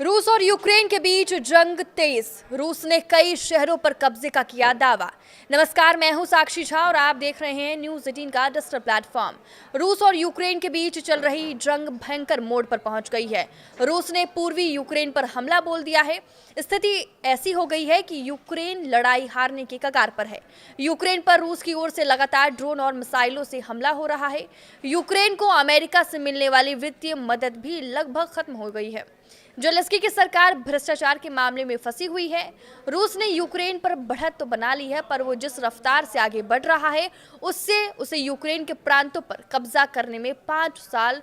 रूस और यूक्रेन के बीच जंग तेज। रूस ने कई शहरों पर कब्जे का किया दावा। नमस्कार, मैं हूं साक्षी झा और आप देख रहे हैं न्यूज 18 का डिजिटल प्लेटफॉर्म। रूस और यूक्रेन के बीच चल रही जंग भयंकर मोड़ पर पहुंच गई है। रूस ने पूर्वी यूक्रेन पर हमला बोल दिया है। स्थिति ऐसी हो गई है कि यूक्रेन लड़ाई हारने के कगार पर है। यूक्रेन पर रूस की ओर से लगातार ड्रोन और मिसाइलों से हमला हो रहा है। यूक्रेन को अमेरिका से मिलने वाली वित्तीय मदद भी लगभग खत्म हो गई है। ज़ेलेंस्की की सरकार भ्रष्टाचार के मामले में फंसी हुई है। रूस ने यूक्रेन पर बढ़त तो बना ली है, पर वो जिस रफ्तार से आगे बढ़ रहा है उससे उसे यूक्रेन के प्रांतों पर कब्जा करने में 5 साल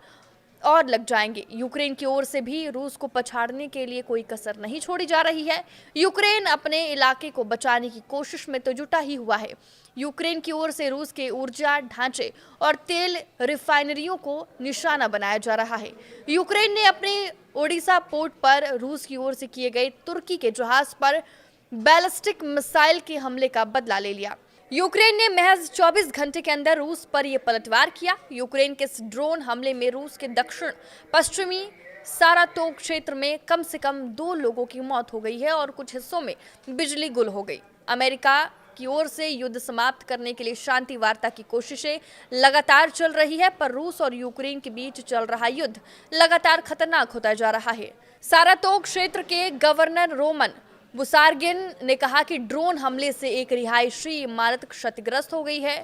और लग जाएंगे। यूक्रेन की ओर से भी रूस को पछाड़ने के लिए कोई कसर नहीं छोड़ी जा रही है। यूक्रेन अपने इलाके को बचाने की कोशिश में तो जुटा ही हुआ है। यूक्रेन की ओर से रूस के ऊर्जा ढांचे और तेल रिफाइनरियों को निशाना बनाया जा रहा है। यूक्रेन ने अपने ओडिशा पोर्ट पर रूस की ओर से किए गए तुर्की के जहाज पर बैलिस्टिक मिसाइल के हमले का बदला ले लिया। यूक्रेन ने महज 24 घंटे के अंदर रूस पर यह पलटवार किया। यूक्रेन के इस ड्रोन हमले में रूस के दक्षिण पश्चिमी सारातोव क्षेत्र में कम से कम 2 लोगों की मौत हो गई है और कुछ हिस्सों में बिजली गुल हो गई। अमेरिका की ओर से युद्ध समाप्त करने के लिए शांति वार्ता की कोशिशें लगातार चल रही है, पर रूस और यूक्रेन के बीच चल रहा युद्ध लगातार खतरनाक होता जा रहा है। सारातोव क्षेत्र के गवर्नर रोमन बुसार्गिन ने कहा कि ड्रोन हमले से एक रिहायशी इमारत क्षतिग्रस्त हो गई है।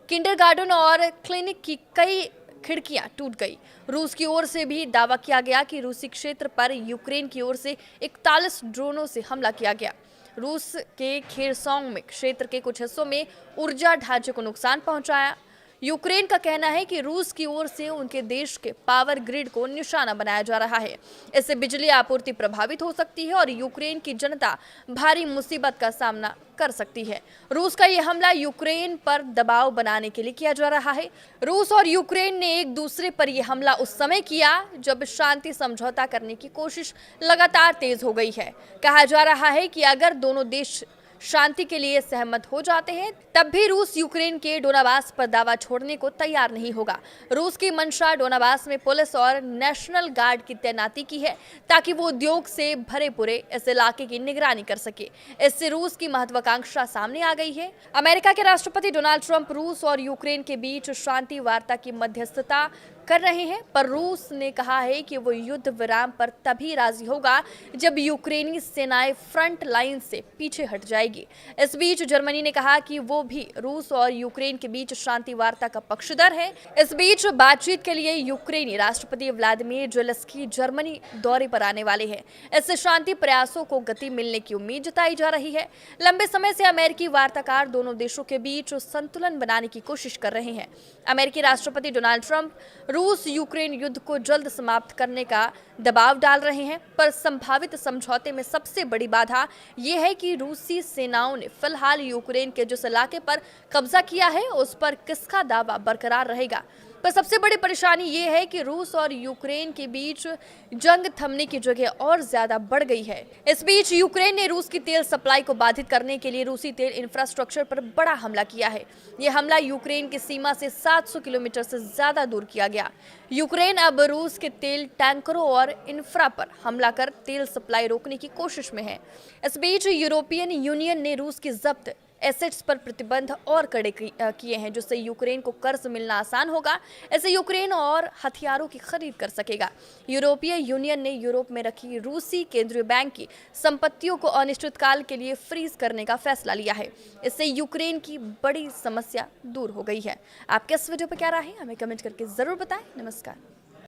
किंडरगार्टन और क्लिनिक की कई खिड़कियां टूट गई। रूस की ओर से भी दावा किया गया कि रूसी क्षेत्र पर यूक्रेन की ओर से 41 ड्रोनों से हमला किया गया। रूस के खेरसोंग में क्षेत्र के कुछ हिस्सों में ऊर्जा ढांचे को नुकसान पहुंचाया। यूक्रेन का कहना है कि रूस की ओर से उनके देश के पावर ग्रिड को निशाना बनाया जा रहा है। इससे बिजली आपूर्ति प्रभावित हो सकती है और यूक्रेन की जनता भारी मुसीबत का सामना कर सकती है। रूस का यह हमला यूक्रेन पर दबाव बनाने के लिए किया जा रहा है। रूस और यूक्रेन ने एक दूसरे पर यह हमला उस समय किया जब शांति समझौता करने की कोशिश लगातार तेज हो गई है। कहा जा रहा है कि अगर दोनों देश शांति के लिए सहमत हो जाते हैं तब भी रूस यूक्रेन के डोनाबास पर दावा छोड़ने को तैयार नहीं होगा। रूस की मंशा डोनाबास में पुलिस और नेशनल गार्ड की तैनाती की है ताकि वो उद्योग से भरे पूरे इस इलाके की निगरानी कर सके। इससे रूस की महत्वाकांक्षा सामने आ गई है। अमेरिका के राष्ट्रपति डोनाल्ड ट्रंप रूस और यूक्रेन के बीच शांति वार्ता की मध्यस्थता कर रहे हैं, पर रूस ने कहा है कि वो युद्ध विराम पर तभी राजी होगा जब यूक्रेनी सेनाएं फ्रंट लाइन से पीछे हट जाएगी। इस बीच जर्मनी ने कहा कि वो भी रूस और यूक्रेन के बीच शांति वार्ता का पक्षधर है। इस बीच बातचीत के लिए यूक्रेनी राष्ट्रपति व्लादिमीर ज़ेलेंस्की जर्मनी दौरे पर आने वाले हैं। इससे शांति प्रयासों को गति मिलने की उम्मीद जताई जा रही है। लंबे समय से अमेरिकी वार्ताकार दोनों देशों के बीच संतुलन बनाने की कोशिश कर रहे हैं। अमेरिकी राष्ट्रपति डोनाल्ड ट्रंप रूस यूक्रेन युद्ध को जल्द समाप्त करने का दबाव डाल रहे हैं, पर संभावित समझौते में सबसे बड़ी बाधा यह है कि रूसी सेनाओं ने फिलहाल यूक्रेन के जिस इलाके पर कब्जा किया है उस पर किसका दावा बरकरार रहेगा। पर सबसे बड़ी परेशानी ये है कि रूस और यूक्रेन के बीच जंग थमने की जगह और ज्यादा बढ़ गई है। इस बीच यूक्रेन ने रूस की तेल सप्लाई को बाधित करने के लिए रूसी तेल इंफ्रास्ट्रक्चर पर बड़ा हमला किया है। यह हमला यूक्रेन की सीमा से 700 किलोमीटर से ज्यादा दूर किया गया। यूक्रेन अब रूस के तेल टैंकरों और इंफ्रा पर हमला कर तेल सप्लाई रोकने की कोशिश में है। इस बीच यूरोपियन यूनियन ने रूस की जब्त एसेट्स पर प्रतिबंध और कड़े किए हैं, जिससे यूक्रेन को कर्ज मिलना आसान होगा। ऐसे यूक्रेन और हथियारों की खरीद कर सकेगा। यूरोपीय यूनियन ने यूरोप में रखी रूसी केंद्रीय बैंक की संपत्तियों को अनिश्चितकाल के लिए फ्रीज करने का फैसला लिया है। इससे यूक्रेन की बड़ी समस्या दूर हो गई है। आपके इस वीडियो पर क्या राय है, हमें कमेंट करके जरूर बताएं। नमस्कार।